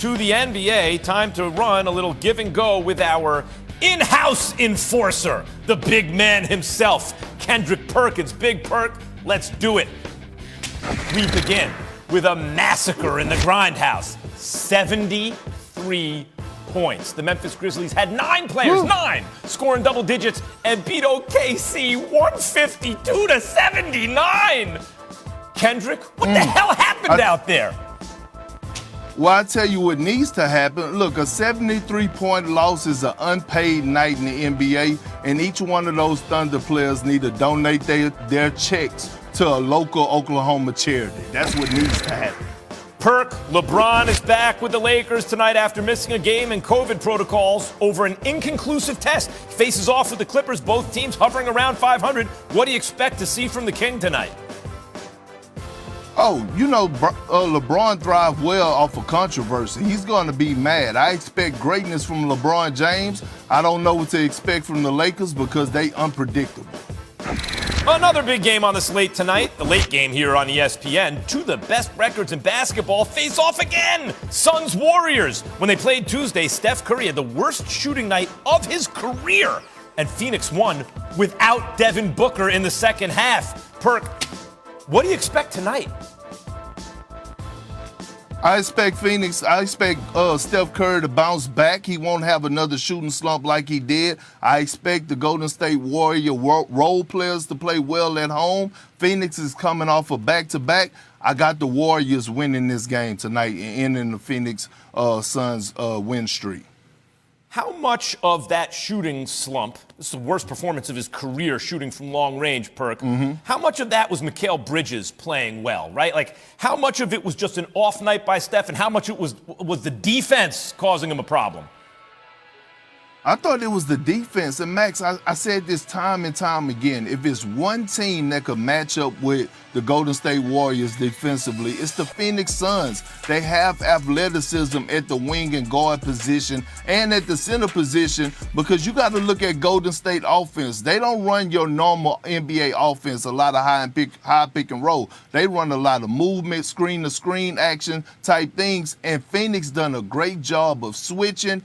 to the NBA. Time to run a little give and go with our in-house enforcer, the big man himself, Kendrick Perkins. Big Perk, let's do it. We begin with a massacre in the grindhouse. 73 points. The Memphis Grizzlies had 9 players, 9, scoring double digits and beat OKC 152-79. Kendrick, what the hell happened out there? Well, I tell you what needs to happen. Look, a 73-point loss is an unpaid night in the NBA, and each one of those Thunder players need to donate their checks to a local Oklahoma charity. That's what needs to happen. Perk, LeBron is back with the Lakers tonight after missing a game and COVID protocols over an inconclusive test. Faces off with the Clippers, both teams hovering around 500. What do you expect to see from the King tonight? Oh, you know, LeBron thrives well off of controversy. He's going to be mad. I expect greatness from LeBron James. I don't know what to expect from the Lakers because they unpredictable. Another big game on the slate tonight, the late game here on ESPN. Two of the best records in basketball face off again. Suns-Warriors. When they played Tuesday, Steph Curry had the worst shooting night of his career, and Phoenix won without Devin Booker in the second half. Perk, what do you expect tonight? I expect Steph Curry to bounce back. He won't have another shooting slump like he did. I expect the Golden State Warrior role players to play well at home. Phoenix is coming off a back-to-back. I got the Warriors winning this game tonight and ending the Phoenix Suns win streak. How much of that shooting slump, this is the worst performance of his career shooting from long range, Perk, how much of that was Mikal Bridges playing well, right? Like, how much of it was just an off night by Steph, and how much it was the defense causing him a problem? I thought it was the defense. And, Max, I said this time and time again. If it's one team that could match up with the Golden State Warriors defensively, it's the Phoenix Suns. They have athleticism at the wing and guard position and at the center position because you got to look at Golden State offense. They don't run your normal NBA offense, a lot of high pick and roll. They run a lot of movement, screen-to-screen action type things, and Phoenix done a great job of switching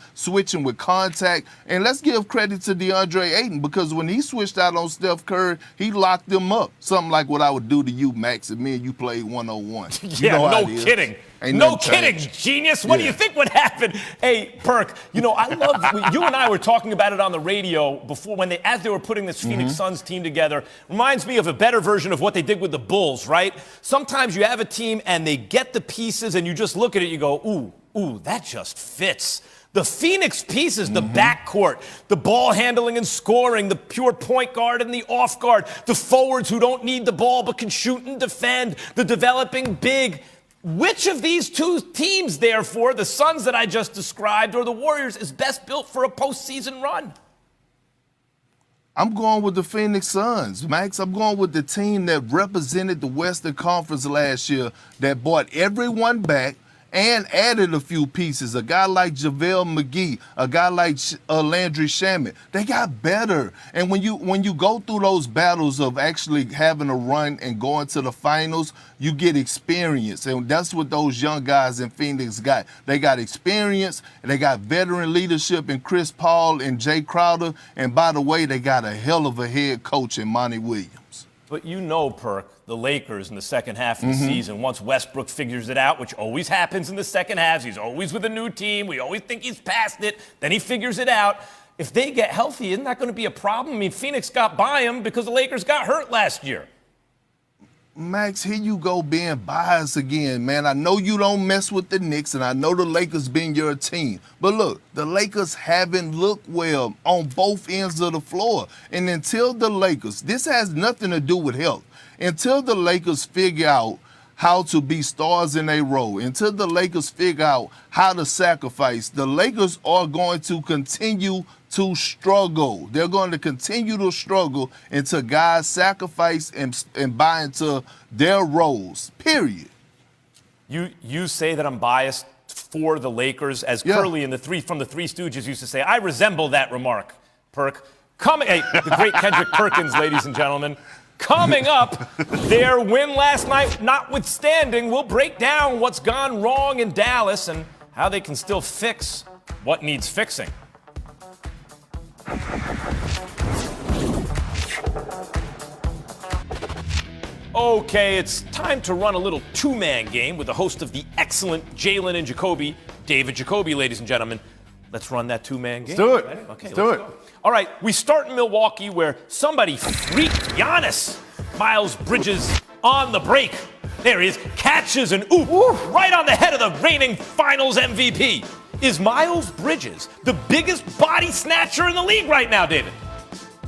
with contact. And let's give credit to DeAndre Ayton because when he switched out on Steph Curry, he locked them up. Something like what I would do to you, Max, and me and you played 101. Yeah, no kidding. No kidding, genius. What do you think would happen? Hey, Perk, you know, I love, you and I were talking about it on the radio before as they were putting this Phoenix Suns team together. Reminds me of a better version of what they did with the Bulls, right? Sometimes you have a team and they get the pieces and you just look at it, you go, ooh, that just fits. The Phoenix pieces, the backcourt, the ball handling and scoring, the pure point guard and the off guard, the forwards who don't need the ball but can shoot and defend, the developing big. Which of these two teams, therefore, the Suns that I just described or the Warriors, is best built for a postseason run? I'm going with the Phoenix Suns, Max. I'm going with the team that represented the Western Conference last year that brought everyone back and added a few pieces. A guy like JaVale McGee, a guy like Landry Shamet. They got better. And when you go through those battles of actually having a run and going to the finals, you get experience. And that's what those young guys in Phoenix got. They got experience, and they got veteran leadership in Chris Paul and Jay Crowder. And by the way, they got a hell of a head coach in Monty Williams. But you know, Perk, the Lakers in the second half of the season, once Westbrook figures it out, which always happens in the second half, he's always with a new team. We always think he's past it. Then he figures it out. If they get healthy, isn't that going to be a problem? I mean, Phoenix got by him because the Lakers got hurt last year. Max, here you go being biased again, man. I know you don't mess with the Knicks, and I know the Lakers being your team. But look, the Lakers haven't looked well on both ends of the floor. And until the Lakers, this has nothing to do with health. Until the Lakers figure out how to be stars in a role, until the Lakers figure out how to sacrifice, the Lakers are going to continue to struggle. They're going to continue to struggle until guys sacrifice and buy into their roles, period. You say that I'm biased for the Lakers, as Curly from the Three Stooges used to say. I resemble that remark, Perk. The great Kendrick Perkins, ladies and gentlemen. Coming up, their win last night notwithstanding, we'll break down what's gone wrong in Dallas and how they can still fix what needs fixing. Okay, it's time to run a little two-man game with the host of the excellent Jalen and Jacoby, David Jacoby, ladies and gentlemen. Let's run that two-man game. Let's do it. Ready? Okay, let's do it. Go. All right, we start in Milwaukee where somebody freaked Giannis. Miles Bridges on the break. There he is, catches an oop right on the head of the reigning Finals MVP. Is Miles Bridges the biggest body snatcher in the league right now, David?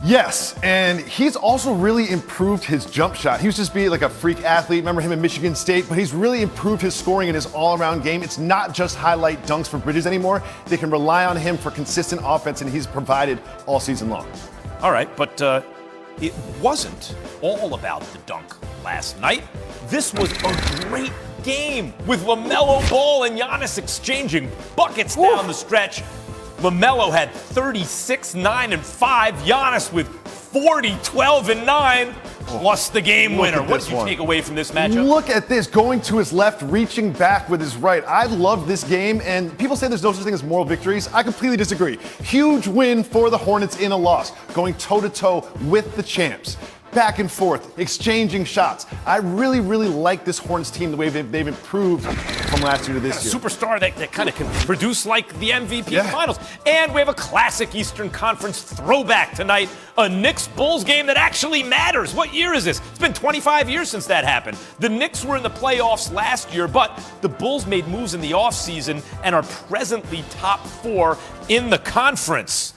Yes, and he's also really improved his jump shot. He used to just be like a freak athlete. Remember him in Michigan State? But he's really improved his scoring and his all-around game. It's not just highlight dunks for Bridges anymore. They can rely on him for consistent offense, and he's provided all season long. All right, but it wasn't all about the dunk last night. This was a great game with LaMelo Ball and Giannis exchanging buckets down the stretch. LaMelo had 36, 9, and 5. Giannis with 40, 12, and 9, plus the game winner. What did you take away from this matchup? Look at this, going to his left, reaching back with his right. I love this game, and people say there's no such thing as moral victories. I completely disagree. Huge win for the Hornets in a loss, going toe-to-toe with the champs. Back and forth, exchanging shots. I really, really like this Hornets team, the way they've improved from last year to this year. Superstar that kind of can produce like the MVP Finals. And we have a classic Eastern Conference throwback tonight, a Knicks-Bulls game that actually matters. What year is this? It's been 25 years since that happened. The Knicks were in the playoffs last year, but the Bulls made moves in the offseason and are presently top 4 in the conference.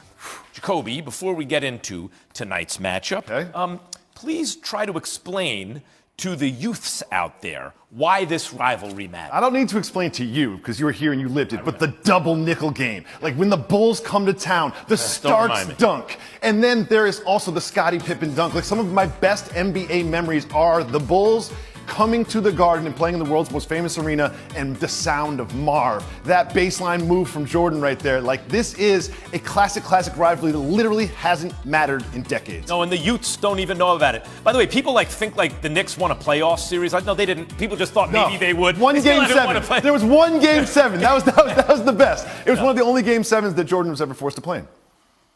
Jacoby, before we get into tonight's matchup, please try to explain to the youths out there why this rivalry matters. I don't need to explain to you, because you were here and you lived it, but the double nickel game. Like when the Bulls come to town, the Starks dunk. And then there is also the Scottie Pippen dunk. Like some of my best NBA memories are the Bulls coming to the Garden and playing in the world's most famous arena, and the sound of Marv. That baseline move from Jordan right there. Like, this is a classic rivalry that literally hasn't mattered in decades. No, and the youths don't even know about it. By the way, people think the Knicks won a playoff series. No, they didn't. People just thought maybe they would. Game 7. There was one Game 7. That was the best. It was one of the only Game 7s that Jordan was ever forced to play in.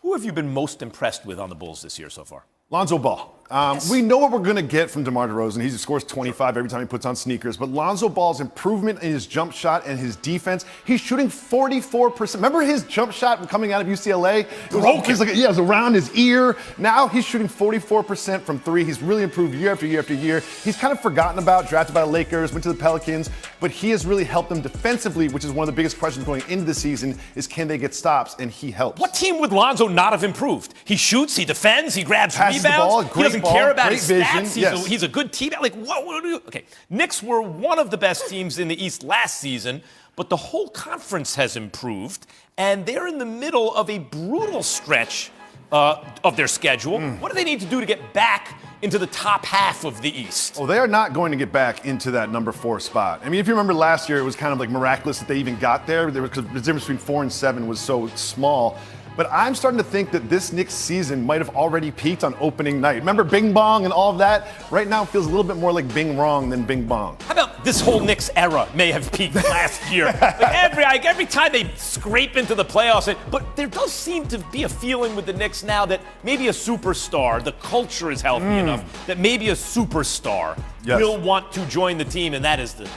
Who have you been most impressed with on the Bulls this year so far? Lonzo Ball. We know what we're going to get from DeMar DeRozan. He scores 25 every time he puts on sneakers. But Lonzo Ball's improvement in his jump shot and his defense, he's shooting 44%. Remember his jump shot coming out of UCLA? It was around his ear. Now he's shooting 44% from 3. He's really improved year after year after year. He's kind of forgotten about, drafted by the Lakers, went to the Pelicans, but he has really helped them defensively, which is one of the biggest questions going into the season, is can they get stops, and he helps. What team would Lonzo not have improved? He shoots, he defends, he grabs rebounds. The ball, he doesn't care about his stats. Yes. He's a good team. Like, what do you? Okay, Knicks were one of the best teams in the East last season, but the whole conference has improved, and they're in the middle of a brutal stretch of their schedule. What do they need to do to get back into the top half of the East? Oh, they are not going to get back into that number 4 spot. I mean, if you remember last year, it was kind of like miraculous that they even got there, because the difference between 4 and 7 was so small. But I'm starting to think that this Knicks season might have already peaked on opening night. Remember Bing Bong and all of that? Right now it feels a little bit more like Bing Wrong than Bing Bong. How about this whole Knicks era may have peaked last year? Every time they scrape into the playoffs. But there does seem to be a feeling with the Knicks now that maybe a superstar, the culture is healthy enough, that maybe a superstar will want to join the team, and that is the